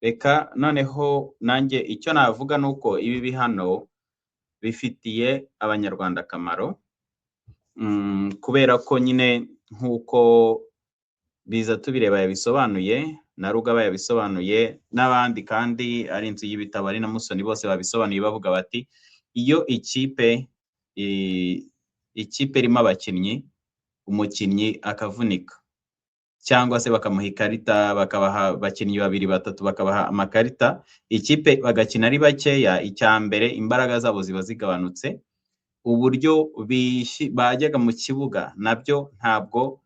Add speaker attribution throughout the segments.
Speaker 1: reka noneho nanjye icyo navuga nuko ibi bihano bifitiye abanyarwanda akamaro, kubera ko nyine nk'uko biza tubireba yabisobanuye na Rugaba yabisobanuye n'abandi kandi ari inzu y'ibitabo ari na Musoni bose babisobanuye bavuga bati iyo ikipe irimo abakinnyi, umukinnyi akavunika cyangwa se bakamuha ikarita, bakabaha abakinnyi 2-3 bakabaha amakarita, ikipe bagakina ari bakeya, icya mbere imbaraga zabo ziba zigabanutse, uburyo bajyaga mu kibuga nabyo ntabwo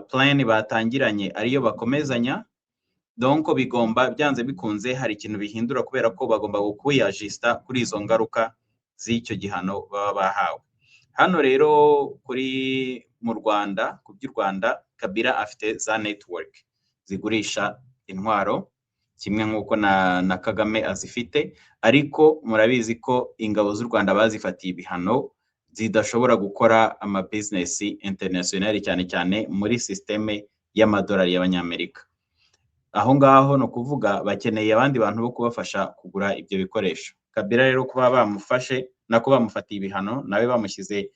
Speaker 1: plan batangiranye ariyo bakomezanya, donc bigomba byanze bikunze hari ikintu bihindura kubera ko bagomba kuyajista kuri izo ngaruka z'icyo gihano baba bahawe. Hano rero mu Rwanda, ku by'u Rwanda, Kabila afite za network zigurisha intwaro kimwe nk'uko na Kagame azifite, ariko murabizi ko ingabo z'u Rwanda bazifatiye ibihano zidashobora gukora ama business international cyane cyane muri systeme y'amadolari y'abanyamerika. Aho ngaho no kuvuga bakeneye abandi bantu bo kubafasha kugura ibyo bikoresho. Kabila rero kuba bamufashe nako bamufatiye ibihano, nawe bamushyize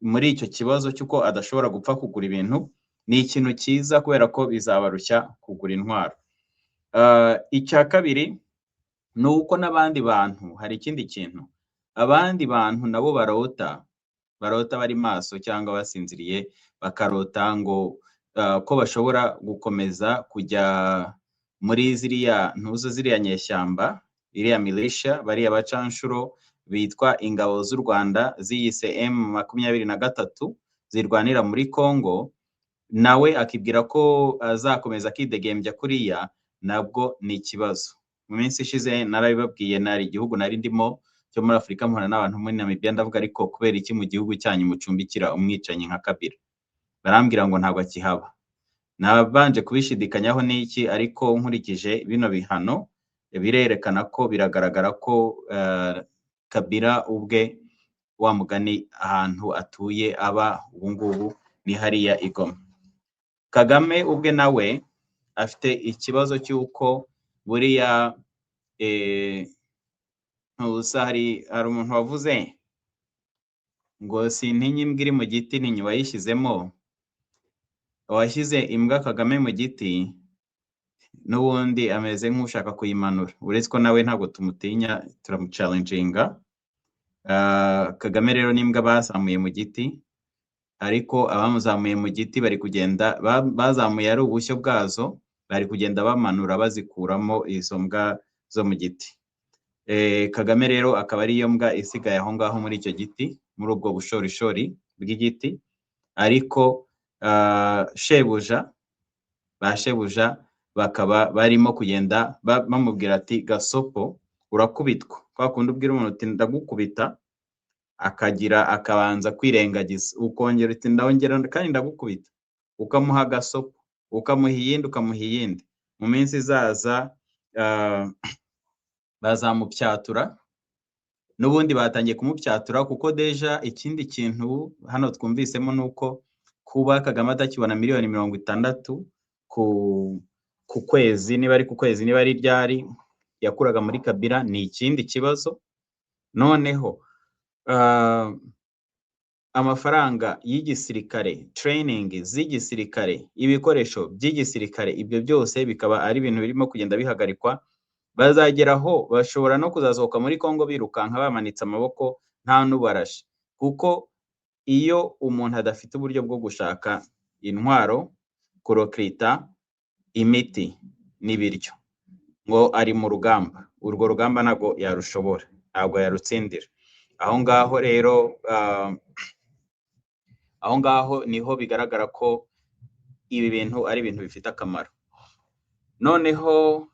Speaker 1: muri icyo kibazo cy'uko adashobora gupfa kugura ibintu, ni ikintu cyiza kubera ko bizabarushya kugura intwaro. Icya kabiri ni uko n'abandi bantu, hari ikindi kintu, abandi bantu nabo barota bari maso cyangwa basinziriye, bakarota ngo ko bashobora gukomeza kujya muri ziriya nyeshyamba, iriya militia, bariya bacanshuro bitwa ingabo z'u Rwanda ziyise M23 zirwanira muri Congo, nawe akibwira ko azakomeza akidegembya kuriya, nabwo ni ikibazo. Mu minsi ishize narabibabwiye, nari igihugu nari ndimo cyo muri Afurika, mpura n'abantu muri Namibia, ndavuga ariko kubera iki mu gihugu cyanyu mucumbikira umwicanyi nka Kabila? Barambwira ngo ntabwo akihaba. Nabanje kubishidikanyaho n'iki, ariko nkurikije bino bihano birerekana ko biragaragara ko Kabila ubwe wa mugani ahantu atuye aba ubu ngubu ni hariya i Goma. Kagame ubwe nawe afite ikibazo cy'uko buriya hari umuntu wavuze ngo sintinye imbwa iri mu giti ntinya uwayishyizemo. Uwashyize imbwa Kagame mu giti n'ubundi ameze nk'ushaka kuyimanura, uretse ko nawe ntabwo tumutinya, turamucalenjinga. Kagame rero n'imbwa bazamuye mu giti, ariko abamuzamuye mu giti bari kugenda bazamuye ari ubushyo bwazo, bari kugenda bamanura bazikuramo izo mbwa zo mu giti. Kagame rero akaba ariyo mbwa isigaye aho ngaho muri icyo giti, muri ubwo bushorishori bw'igiti, ariko shebuja bakaba barimo kugenda bamubwira ati gasopo urakubitwa. Kwa kundi ubwira umuntu uti ndagukubita, akabanza kwirengagiza, ukongera uti ndongera kandi ndagukubita, ukamuha gasopo, ukamuha iyindi. Mu minsi izaza bazamupyatura, n'ubundi batangiye kumupyatura, kuko deja ikindi kintu hano twumvisemo nuko kuba Kagame atakibona miliyoni 60 ku kwezi, niba ari ku kwezi niba ari ryari yakuraga muri Kabila, ni ikindi kibazo. Noneho amafaranga y'igisirikare, training z'igisirikare, ibikoresho by'igisirikare, ibyo byose bikaba ari ibintu birimo kugenda bihagarikwa. Bazageraho bashobora no kuzasohoka muri Congo birukanka bamanitse amaboko nta n'ubarashi, kuko iyo umuntu adafite uburyo bwo gushaka intwaro, kurokrita, imiti n'ibiryo, ngo ari mu rugamba, urwo rugamba ntabwo yarushobora, ntabwo yarutsindira. Aho ngaho rero aho ngaho niho bigaragara ko ibi bintu ari ibintu bifite akamaro. Noneho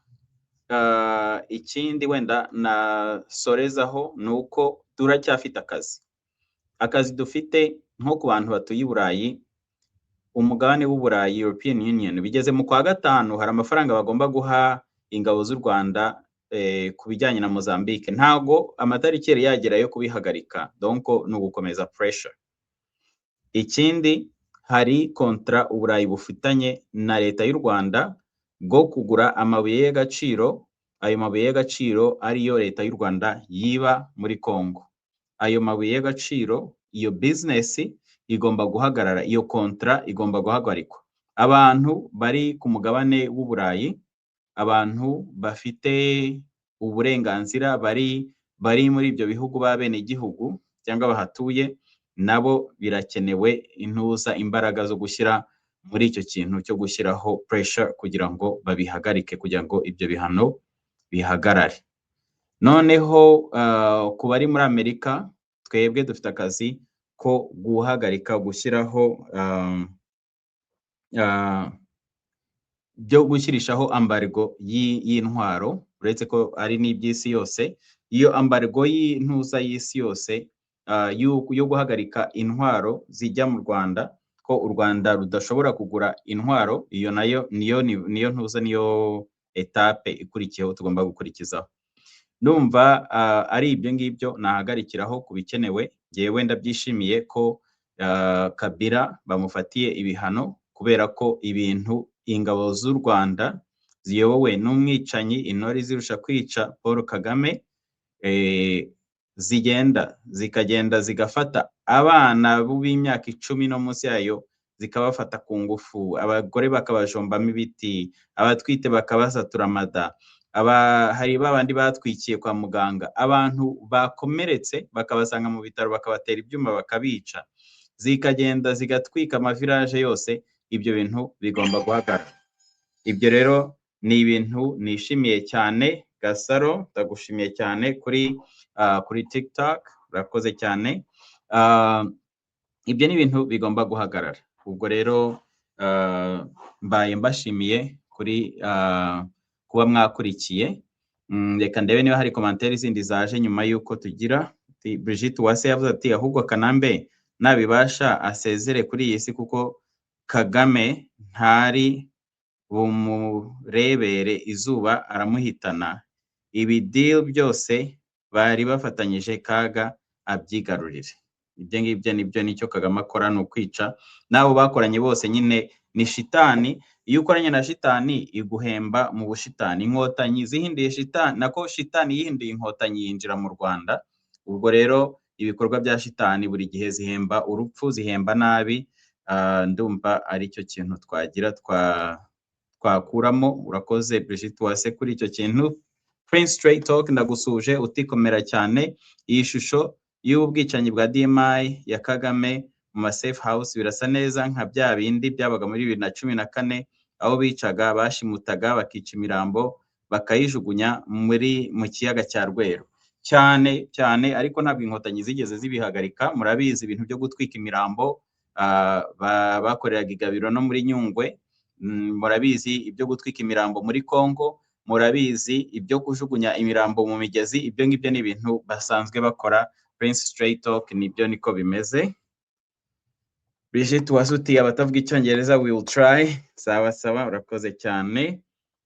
Speaker 1: ikindi wenda nasorezaho ni uko turacyafite akazi dufite nko ku bantu batuye i Burayi, umugabane w'u Burayi, European Union, bigeze mu kwa gatanu hari amafaranga bagomba guha ingabo z'u Rwanda ku bijyanye na Mozambique. Ntago amatariki yagera yo kubihagarika, donc ni ugukomeza pressure. Ikindi hari kontra Uburayi bufitanye na leta y'u Rwanda bwo kugura amabuye y'agaciro, ayo mabuye y'agaciro ariyo leta y'u Rwanda yiba muri Kongo. Ayo mabuye y'agaciro, iyo business igomba guhagarara, iyo kontra igomba guhagarikwa. Abantu bari ku mugabane w'Uburayi, abantu bafite uburenganzira bari muri ibyo bihugu b'abene gihugu cyangwa bahatuye, nabo birakenewe intuza imbaraga zo gushyira muri icyo kintu cyo gushyiraho pressure kugira ngo babihagarike, kugira ngo ibyo bihano bihagarare. Noneho ku bari muri Amerika, twebwe dufite akazi ko guhagarika, gushyiraho byo gushyirishaho embargo y'intwaro, uretse ko ari n'iby'isi yose. Iyo embargo y'intuza y'isi yose yo guhagarika intwaro zijya mu Rwanda, ko u Rwanda rudashobora kugura intwaro, iyo nayo niyo ntuza, niyo etape ikurikiyeho tugomba gukurikizaho. Ndumva ari ibyo ngibyo nahagarikiraho ku bikenewe. Yewe ndabyishimiye ko Kabila bamufatiye ibihano, kubera ko ibintu ingabo z'u Rwanda ziyobowe n'umwicanyi, intore zirusha kwica Paul Kagame, zikagenda zigafata abana b'imyaka 10 no munsi yayo, zikabafata ku ngufu, abagore bakabajombamo ibiti, abatwite bakabasatura amada, hari babandi batwikiye kwa muganga, abantu bakomeretse bakabasanga mu bitaro bakabatera ibyuma bakabica, zikagenda zigatwika amavirage yose. Ibyo bintu bigomba guhagarara. Ibyo rero ni ibintu nishimiye cyane. Gasaro, ndagushimiye cyane kuri TikTok, urakoze cyane. Ibyo ni ibintu bigomba guhagarara. Ubwo rero mbaye mbashimiye kuba mwakurikiye. Reka ndebe niba hari commentaire zindi zaje nyuma yuko tugira. Brigitte Uwase yavuze ati ahubwo Kanambe nabibasha asezere kuri iyi si, kuko Kagame ntari bumurebere izuba aramuhitana. Ibi deal byose bari bafatanyije Kaga abyigarurire. Ibyo ngibyo nibyo nicyo Kagame akora, ni ukwica. Nabo bakoranye bose nyine ni shitani. Iyo ukoranye na shitani iguhemba mu bushitani. Inkotanyi zihinduye shitani, nako shitani yihinduye inkotanyi yinjira mu Rwanda. Ubwo rero ibikorwa bya shitani buri gihe zihemba urupfu, zihemba nabi. Ndumva ari cyo kintu twagira twakuramo. Urakoze Brigitte Uwase kuri icyo kintu. Prince Straight Talk ndagusuje utikomera cyane. Iyi shusho y'ubwicanyi bwa DMI ya Kagame mu ma safe house birasa neza nka bya bindi byabaga muri 2014, aho bicaga, bashimutaga, bakica imirambo bakayijugunya mu kiyaga cya Rweru. Cyane cyane, ariko ntabwo inkotanyi zigeze zibihagarika. Murabizi ibintu byo gutwika imirambo bakoreraga igabiro no muri Nyungwe. Murabizi ibyo gutwika imirambo muri Kongo. Murabizi ibyo kujugunya imirambo mu migezi. Ibyo ngibyo ni ibintu basanzwe bakora. Prince Straight Talk nibyo niko bimeze. Brigitte Uwase uti abatavuga icyongereza we will try. Sawa sawa, urakoze cyane.